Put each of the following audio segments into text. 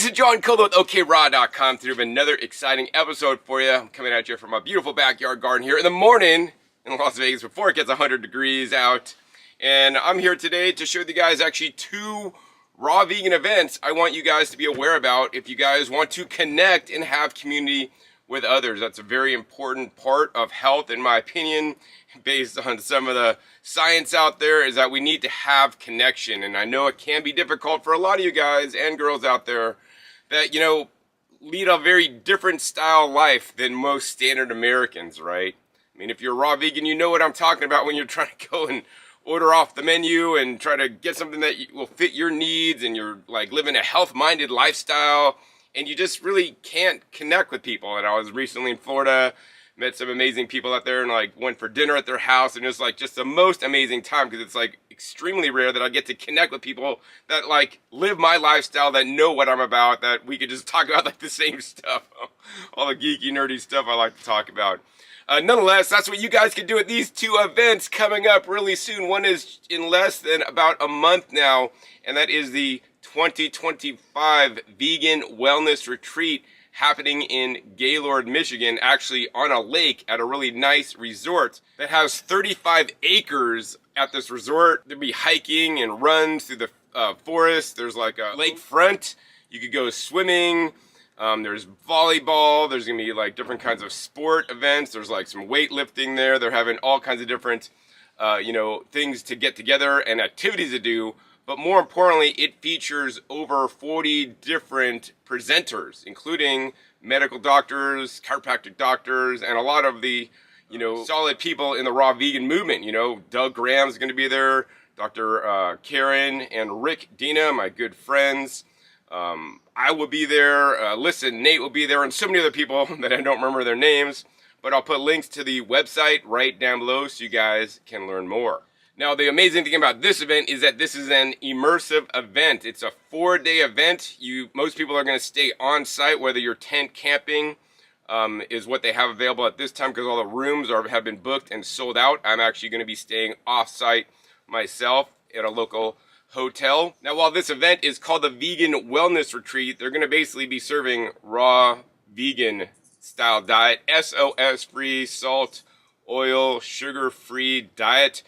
This is John Cole with OKRAW.com through another exciting episode for you. I'm coming at you from a beautiful backyard garden here in the morning in Las Vegas before it gets 100 degrees out. And I'm here today to show you guys actually two raw vegan events I want you guys to be aware about if you guys want to connect and have community with others. That's a very important part of health, in my opinion, based on some of the science out there, is that we need to have connection. And I know it can be difficult for a lot of you guys and girls out there that, lead a very different style life than most standard Americans, right? I mean, if you're a raw vegan, you know what I'm talking about when you're trying to go and order off the menu and try to get something that will fit your needs, and you're like living a health-minded lifestyle, and you just really can't connect with people. And I was recently in Florida, met some amazing people out there, and like went for dinner at their house, and it was like just the most amazing time, because it's like extremely rare that I get to connect with people that like live my lifestyle, that know what I'm about, that we could just talk about like the same stuff, all the geeky, nerdy stuff I like to talk about. Nonetheless, that's what you guys can do at these two events coming up really soon. One is in less than about a month now, and that is the 2025 Vegan Wellness Retreat happening in Gaylord, Michigan, actually on a lake at a really nice resort that has 35 acres at this resort. There'll be hiking and runs through the forest. There's like a lakefront. You could go swimming. There's volleyball. There's gonna be like different kinds of sport events. There's like some weightlifting there. They're having all kinds of different, things to get together and activities to do. But more importantly, it features over 40 different presenters, including medical doctors, chiropractic doctors, and a lot of the, solid people in the raw vegan movement. Doug Graham's going to be there, Dr. Karen and Rick Dina, my good friends. I will be there. Nate will be there, and so many other people that I don't remember their names. But I'll put links to the website right down below so you guys can learn more. Now, the amazing thing about this event is that this is an immersive event. It's a 4-day event. Most people are going to stay on site, whether you're tent camping is what they have available at this time, because all the rooms have been booked and sold out. I'm actually going to be staying off site myself at a local hotel. Now, while this event is called the Vegan Wellness Retreat, they're going to basically be serving raw vegan style diet, sos-free, salt, oil, sugar-free diet,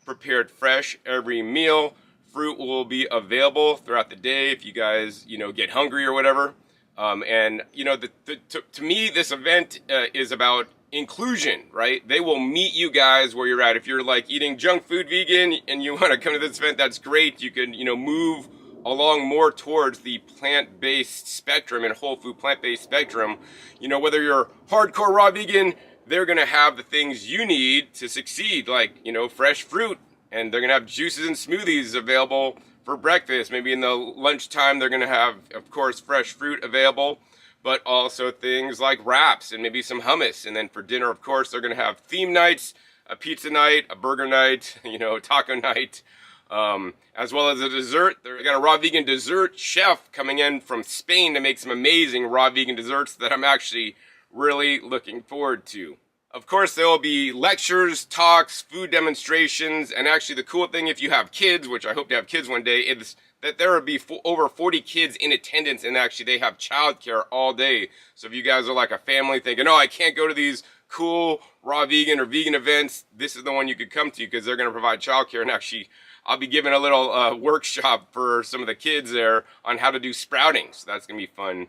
prepared fresh every meal. Fruit will be available throughout the day if you guys, get hungry or whatever. To me, this event is about inclusion, right? They will meet you guys where you're at. If you're like eating junk food vegan and you want to come to this event, that's great. You can, move along more towards the plant-based spectrum and whole food plant-based spectrum. Whether you're hardcore raw vegan, they're going to have the things you need to succeed, like, fresh fruit, and they're going to have juices and smoothies available for breakfast. Maybe in the lunchtime, they're going to have, of course, fresh fruit available, but also things like wraps and maybe some hummus. And then for dinner, of course, they're going to have theme nights, a pizza night, a burger night, taco night, as well as a dessert. They got a raw vegan dessert chef coming in from Spain to make some amazing raw vegan desserts that I'm actually really looking forward to. Of course, there will be lectures, talks, food demonstrations, and actually the cool thing, if you have kids, which I hope to have kids one day, is that there will be over 40 kids in attendance, and actually they have childcare all day. So if you guys are like a family thinking, I can't go to these cool raw vegan or vegan events, this is the one you could come to, because they're going to provide childcare. And actually, I'll be giving a little workshop for some of the kids there on how to do sprouting. So that's going to be fun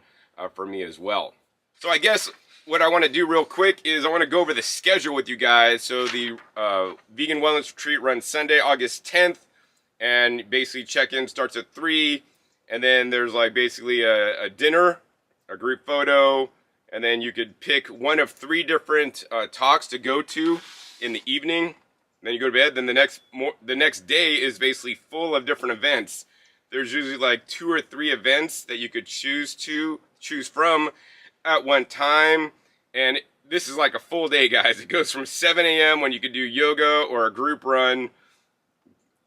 for me as well. So I guess what I want to do real quick is I want to go over the schedule with you guys. So the Vegan Wellness Retreat runs Sunday, August 10th, and basically check-in starts at 3, and then there's like basically a dinner, a group photo, and then you could pick one of 3 different talks to go to in the evening. Then you go to bed. Then the next day is basically full of different events. There's usually like 2 or 3 events that you could choose from at one time, and this is like a full day, guys. It goes from 7 a.m. when you could do yoga or a group run,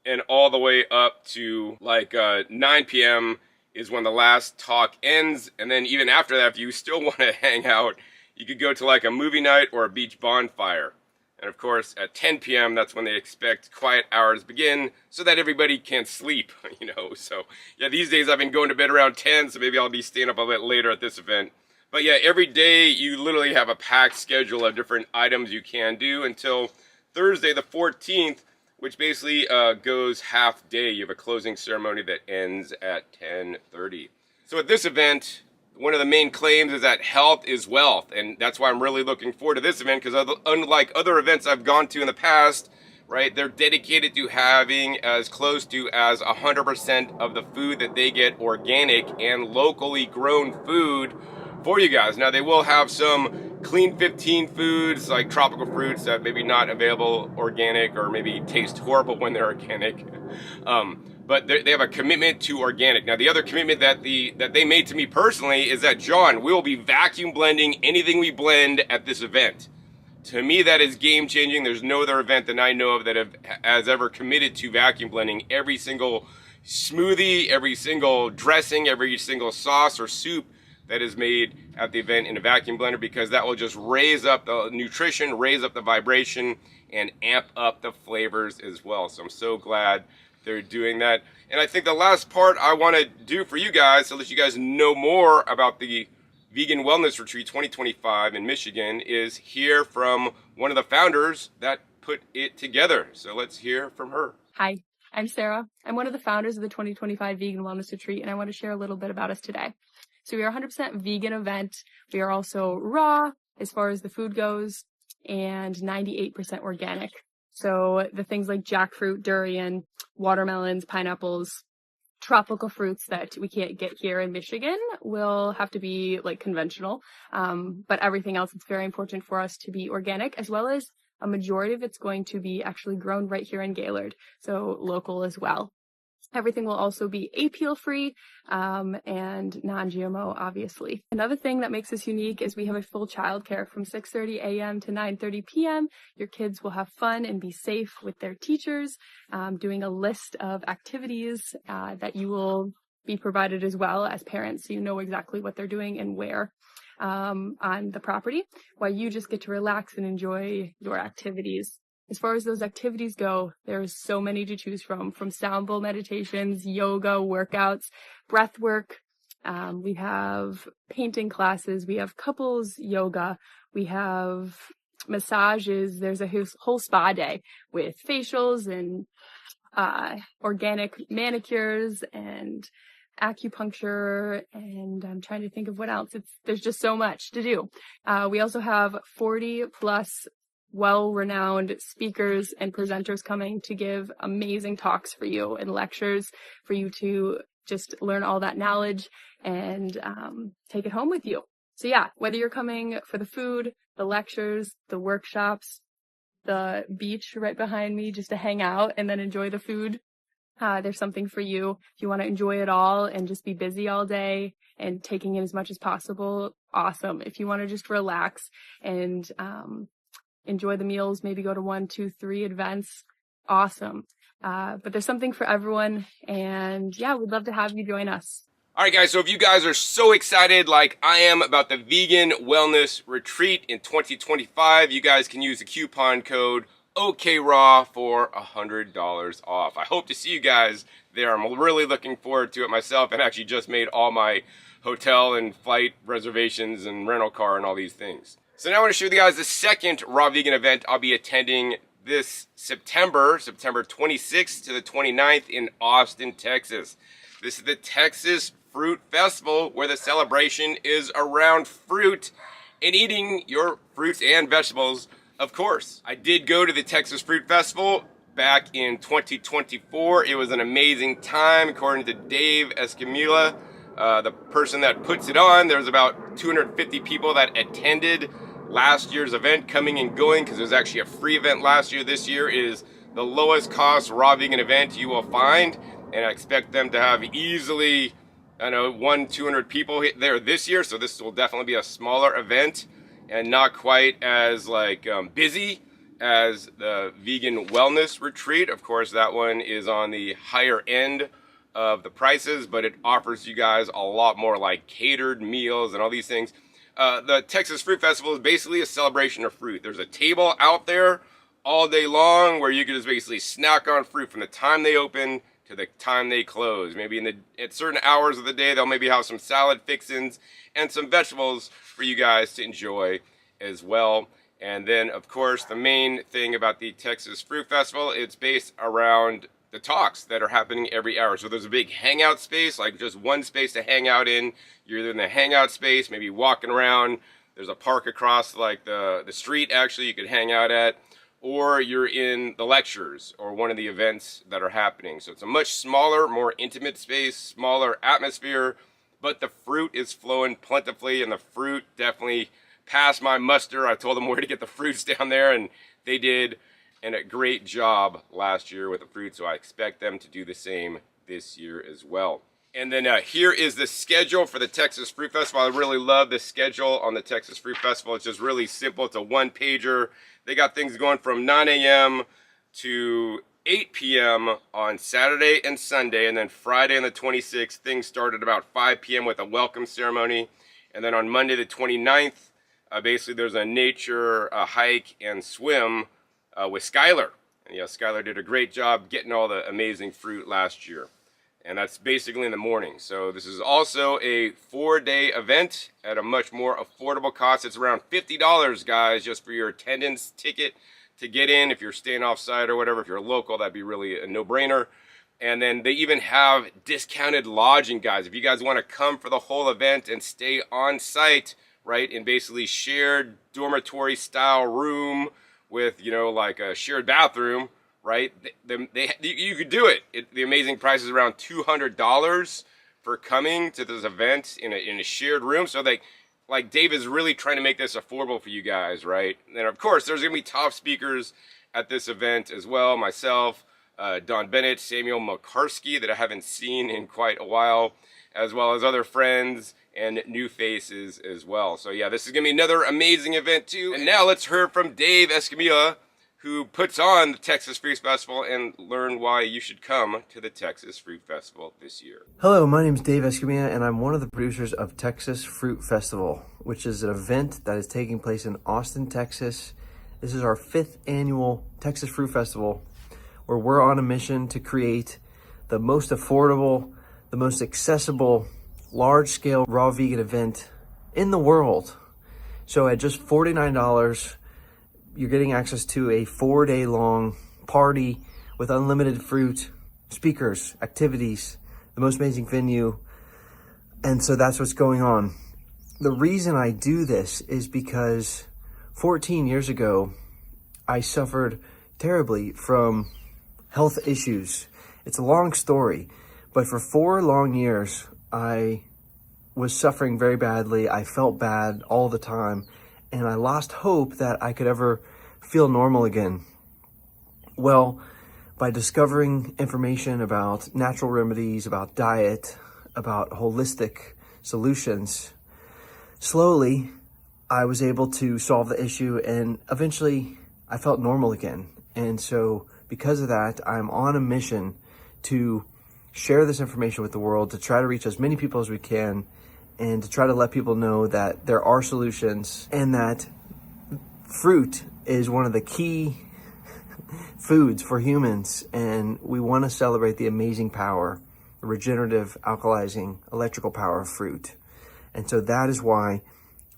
and all the way up to like 9 p.m. is when the last talk ends. And then even after that, if you still want to hang out, you could go to like a movie night or a beach bonfire. And of course, at 10 p.m., that's when they expect quiet hours begin so that everybody can sleep, So, yeah, these days I've been going to bed around 10, so maybe I'll be staying up a bit later at this event. But yeah, every day you literally have a packed schedule of different items you can do until Thursday the 14th, which basically goes half day. You have a closing ceremony that ends at 10:30. So at this event, one of the main claims is that health is wealth, and that's why I'm really looking forward to this event, because unlike other events I've gone to in the past, right, they're dedicated to having as close to as 100% of the food that they get organic and locally grown food for you guys. Now, they will have some clean 15 foods like tropical fruits that maybe not available organic or maybe taste horrible when they're organic. But they have a commitment to organic. Now, the other commitment that they made to me personally is that, John, we will be vacuum blending anything we blend at this event. To me, that is game changing. There's no other event that I know of that has ever committed to vacuum blending every single smoothie, every single dressing, every single sauce or soup that is made at the event in a vacuum blender, because that will just raise up the nutrition, raise up the vibration, and amp up the flavors as well. So I'm so glad they're doing that. And I think the last part I want to do for you guys, to let you guys know more about the Vegan Wellness Retreat 2025 in Michigan, is hear from one of the founders that put it together. So let's hear from her. Hi, I'm Sarah. I'm one of the founders of the 2025 Vegan Wellness Retreat, and I want to share a little bit about us today. So we are a 100% vegan event. We are also raw as far as the food goes, and 98% organic. So the things like jackfruit, durian, watermelons, pineapples, tropical fruits that we can't get here in Michigan will have to be like conventional. But everything else, it's very important for us to be organic, as well as a majority of it's going to be actually grown right here in Gaylord, so local as well. Everything will also be appeal free and non-GMO, obviously. Another thing that makes us unique is we have a full childcare from 6:30 a.m. to 9:30 p.m. Your kids will have fun and be safe with their teachers, doing a list of activities that you will be provided as well as parents, so you know exactly what they're doing and where on the property, while you just get to relax and enjoy your activities. As far as those activities go, there's so many to choose from sound bowl meditations, yoga, workouts, breath work. We have painting classes. We have couples yoga. We have massages. There's a whole spa day with facials and organic manicures and acupuncture, and I'm trying to think of what else. There's just so much to do. We also have 40 plus well-renowned speakers and presenters coming to give amazing talks for you and lectures for you to just learn all that knowledge and take it home with you. So yeah, whether you're coming for the food, the lectures, the workshops, the beach right behind me just to hang out and then enjoy the food, there's something for you. If you want to enjoy it all and just be busy all day and taking in as much as possible, awesome. If you want to just relax and enjoy the meals, maybe go to 1, 2, 3 events, awesome. But there's something for everyone, and yeah, we'd love to have you join us. All right, guys, so if you guys are so excited like I am about the Vegan Wellness Retreat in 2025, you guys can use the coupon code OKRAW for $100 off. I hope to see you guys there. I'm really looking forward to it myself, and actually just made all my hotel and flight reservations and rental car and all these things. So now I want to show you guys the second Raw Vegan event I'll be attending this September 26th to the 29th in Austin, Texas. This is the Texas Fruit Festival, where the celebration is around fruit and eating your fruits and vegetables, of course. I did go to the Texas Fruit Festival back in 2024. It was an amazing time, according to Dave Escamilla, the person that puts it on. There's about 250 people that attended last year's event, coming and going, because it was actually a free event last year. This year is the lowest cost raw vegan event you will find, and I expect them to have easily, 200 people there this year. So this will definitely be a smaller event and not quite as busy as the Vegan Wellness Retreat. Of course, that one is on the higher end of the prices, but it offers you guys a lot more like catered meals and all these things. The Texas Fruit Festival is basically a celebration of fruit. There's a table out there all day long where you can just basically snack on fruit from the time they open to the time they close. Maybe at certain hours of the day, they'll maybe have some salad fixins and some vegetables for you guys to enjoy as well. And then, of course, the main thing about the Texas Fruit Festival, it's based around the talks that are happening every hour. So there's a big hangout space, like just one space to hang out in. You're either in the hangout space, maybe walking around. There's a park across like the street, actually, you could hang out at. Or you're in the lectures or one of the events that are happening. So it's a much smaller, more intimate space, smaller atmosphere, but the fruit is flowing plentifully, and the fruit definitely passed my muster. I told them where to get the fruits down there, and they did a great job last year with the fruit, so I expect them to do the same this year as well. And then here is the schedule for the Texas Fruit Festival. I really love the schedule on the Texas Fruit Festival. It's just really simple. It's a one-pager. They got things going from 9 a.m. to 8 p.m. on Saturday and Sunday. And then Friday on the 26th, things started about 5 p.m. with a welcome ceremony. And then on Monday the 29th, basically there's a nature hike and swim with Skylar. And yeah, Skylar did a great job getting all the amazing fruit last year. And that's basically in the morning. So this is also a 4-day event at a much more affordable cost. It's around $50, guys, just for your attendance ticket to get in. If you're staying off-site or whatever, if you're local, that'd be really a no-brainer. And then they even have discounted lodging, guys. If you guys want to come for the whole event and stay on-site, right, in basically shared dormitory-style room with, you know, like a shared bathroom, right? You could do it. The amazing price is around $200 for coming to this event in a shared room. So like Dave is really trying to make this affordable for you guys, right? And of course, there's gonna be top speakers at this event as well. Myself, Don Bennett, Samuel Makarski, that I haven't seen in quite a while, as well as other friends and new faces as well. So yeah, this is gonna be another amazing event too. And now let's hear from Dave Escamilla, who puts on the Texas Fruit Festival, and learn why you should come to the Texas Fruit Festival this year. Hello, my name is Dave Escamilla, and I'm one of the producers of Texas Fruit Festival, which is an event that is taking place in Austin, Texas. This is our 5th annual Texas Fruit Festival, where we're on a mission to create the most affordable, the most accessible, large-scale raw vegan event in the world. So at just $49, you're getting access to a 4-day long party with unlimited fruit, speakers, activities, the most amazing venue. And so that's what's going on. The reason I do this is because 14 years ago, I suffered terribly from health issues. It's a long story, but for 4 long years, I was suffering very badly. I felt bad all the time. And I lost hope that I could ever feel normal again. Well, by discovering information about natural remedies, about diet, about holistic solutions, slowly I was able to solve the issue, and eventually I felt normal again. And so because of that, I'm on a mission to share this information with the world, to try to reach as many people as we can, and to try to let people know that there are solutions, and that fruit is one of the key foods for humans, and we want to celebrate the amazing power, the regenerative, alkalizing, electrical power of fruit. And so that is why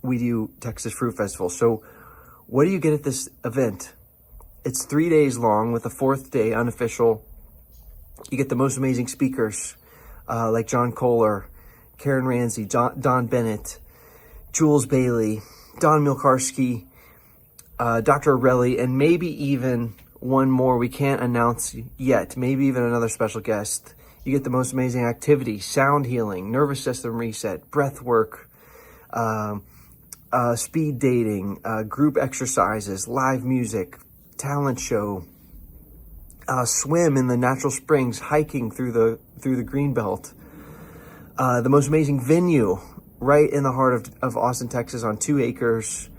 we do Texas Fruit Festival. So what do you get at this event? It's 3 days long, with the 4th day unofficial. You get the most amazing speakers like John Kohler, Karen Ramsey, Don Bennett, Jules Bailey, Don Milkarski, Dr. Orelli, and maybe even one more we can't announce yet, maybe even another special guest. You get the most amazing activities: sound healing, nervous system reset, breath work, speed dating, group exercises, live music, talent show, swim in the natural springs, hiking through the Greenbelt. The most amazing venue right in the heart of Austin, Texas, on 2 acres,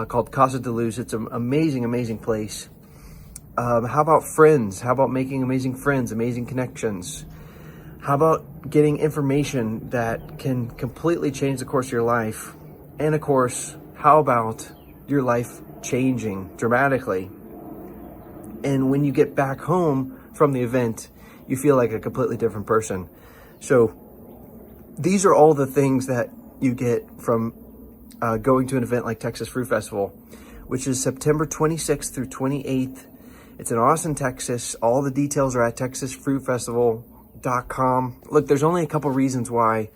called Casa de Luz. It's an amazing, amazing place. How about friends? How about making amazing friends, amazing connections? How about getting information that can completely change the course of your life? And of course, how about your life changing dramatically? And when you get back home from the event, you feel like a completely different person. So these are all the things that you get from going to an event like Texas Fruit Festival, which is September 26th through 28th. It's in Austin, Texas. All the details are at texasfruitfestival.com. Look, there's only a couple reasons why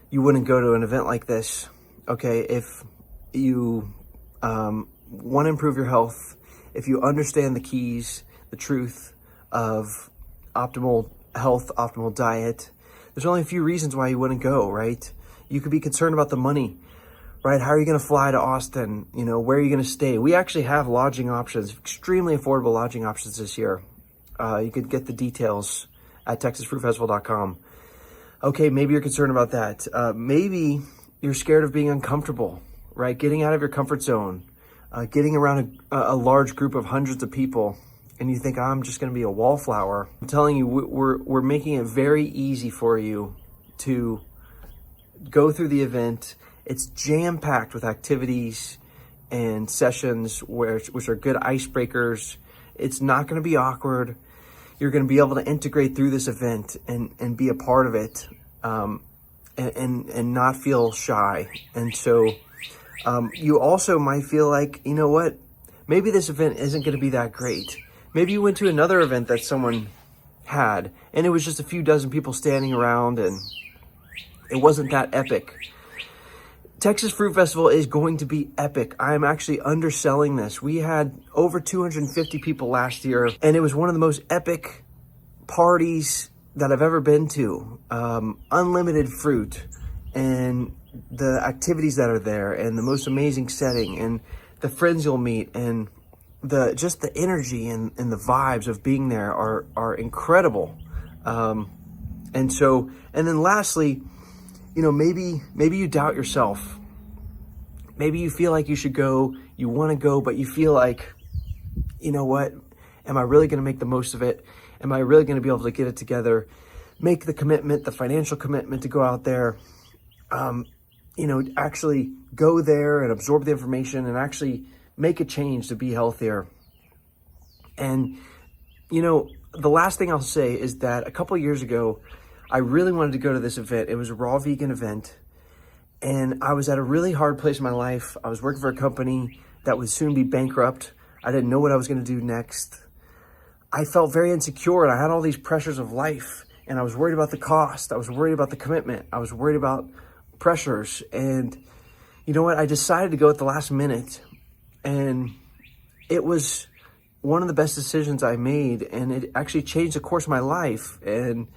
you wouldn't go to an event like this. Okay, if you want to improve your health, if you understand the keys, the truth of optimal health, optimal diet, there's only a few reasons why you wouldn't go, right? You could be concerned about the money, right? How are you going to fly to Austin? You know, where are you going to stay? We actually have lodging options, extremely affordable lodging options this year. You could get the details at texasfruitfestival.com. Okay, maybe you're concerned about that. Maybe you're scared of being uncomfortable, right? Getting out of your comfort zone, getting around a large group of hundreds of people, and you think, I'm just going to be a wallflower. I'm telling you, we're making it very easy for you to go through the event. It's jam-packed with activities and sessions which are good icebreakers. It's not going to be awkward. You're going to be able to integrate through this event and be a part of it, and not feel shy. And so you also might feel like, you know what, maybe this event isn't going to be that great. Maybe you went to another event that someone had, and it was just a few dozen people standing around, and it wasn't that epic. Texas Fruit Festival is going to be epic. I'm actually underselling this. We had over 250 people last year, and it was one of the most epic parties that I've ever been to. Unlimited fruit, and the activities that are there, and the most amazing setting, and the friends you'll meet, and just the energy and the vibes of being there are incredible. And then lastly, you know, maybe you doubt yourself. Maybe you feel like you should go, you want to go, but you feel like, you know what, am I really going to make the most of it? Am I really going to be able to get it together? Make the commitment, the financial commitment to go out there, actually go there and absorb the information and actually make a change to be healthier. And, you know, the last thing I'll say is that a couple of years ago, I really wanted to go to this event. It was a raw vegan event, and I was at a really hard place in my life. I was working for a company that would soon be bankrupt. I didn't know what I was going to do next. I felt very insecure, and I had all these pressures of life, and I was worried about the cost. I was worried about the commitment. I was worried about pressures. And you know what? I decided to go at the last minute, and it was one of the best decisions I made, and it actually changed the course of my life. And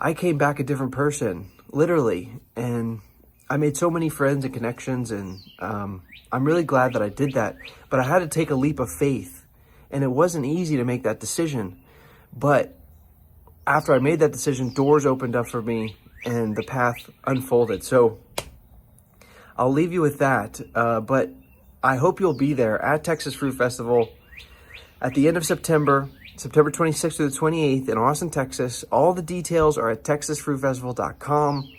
I came back a different person, literally, and I made so many friends and connections, and I'm really glad that I did that. But I had to take a leap of faith, and it wasn't easy to make that decision. But after I made that decision, doors opened up for me, and the path unfolded. So I'll leave you with that, but I hope you'll be there at Texas Fruit Festival at the end of September 26th through the 28th in Austin, Texas. All the details are at texasfruitfestival.com.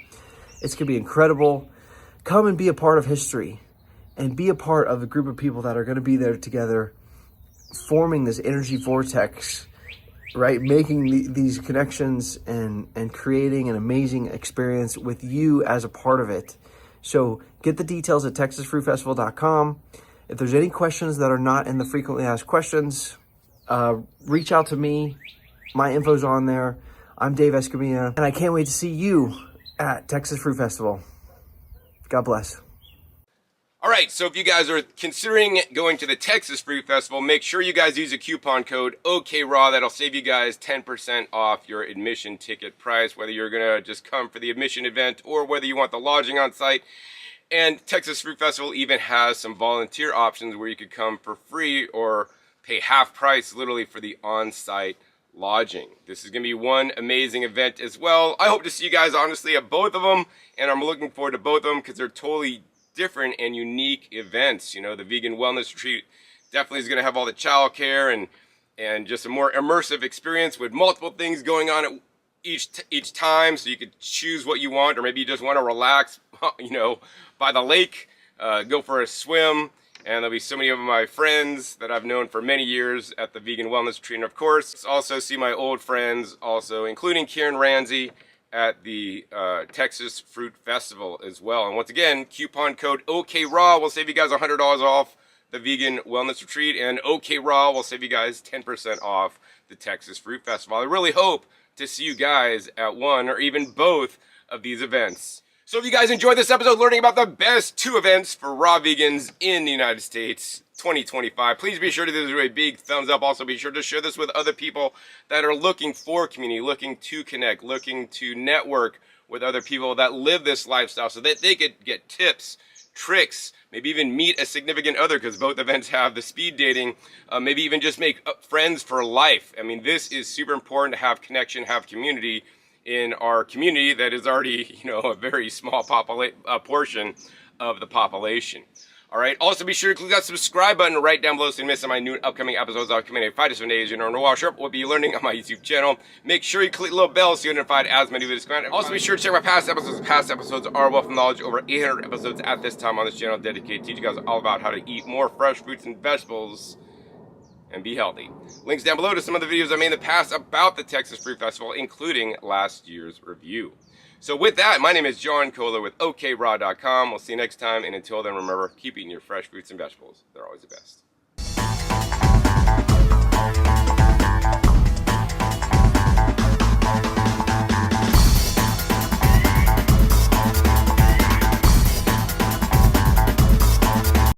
It's going to be incredible. Come and be a part of history and be a part of a group of people that are going to be there together, forming this energy vortex, right? Making these connections and creating an amazing experience with you as a part of it. So get the details at texasfruitfestival.com. If there's any questions that are not in the frequently asked questions, reach out to me. My info's on there. I'm Dave Escamilla, and I can't wait to see you at Texas Fruit Festival. God bless. All right, so if you guys are considering going to the Texas Fruit Festival, make sure you guys use a coupon code OKRAW. That'll save you guys 10% off your admission ticket price, whether you're going to just come for the admission event or whether you want the lodging on site. And Texas Fruit Festival even has some volunteer options where you could come for free or pay half price literally for the on-site lodging. This is going to be one amazing event as well. I hope to see you guys honestly at both of them, and I'm looking forward to both of them because they're totally different and unique events. You know, the vegan wellness retreat definitely is going to have all the childcare and just a more immersive experience with multiple things going on at each time, so you could choose what you want, or maybe you just want to relax, you know, by the lake, go for a swim, And there'll be so many of my friends that I've known for many years at the Vegan Wellness Retreat. And of course, also see my old friends, also including Kieran Ramsey at the Texas Fruit Festival as well. And once again, coupon code OKRAW will save you guys $100 off the Vegan Wellness Retreat, and OKRAW will save you guys 10% off the Texas Fruit Festival. I really hope to see you guys at one or even both of these events. So if you guys enjoyed this episode learning about the best 2 events for raw vegans in the United States 2025, please be sure to give this a big thumbs up. Also be sure to share this with other people that are looking for community, looking to connect, looking to network with other people that live this lifestyle so that they could get tips, tricks, maybe even meet a significant other, because both events have the speed dating, maybe even just make friends for life. I mean, this is super important to have connection, have community in our community that is already, a very small portion of the population. All right. Also, be sure to click that subscribe button right down below so you don't miss my new upcoming episodes. I'll come in 5 to 7 days. Wash up. We'll be learning on my YouTube channel. Make sure you click the little bell so you're notified as many videos come out. Also, be sure to check my past episodes. Past episodes are wealth of knowledge. Over 800 episodes at this time on this channel dedicated to teach you guys all about how to eat more fresh fruits and vegetables and be healthy. Links down below to some of the videos I made in the past about the Texas Fruit Festival, including last year's review. So with that, my name is John Kohler with OKRAW.com. We'll see you next time, and until then, remember, keep eating your fresh fruits and vegetables. They're always the best.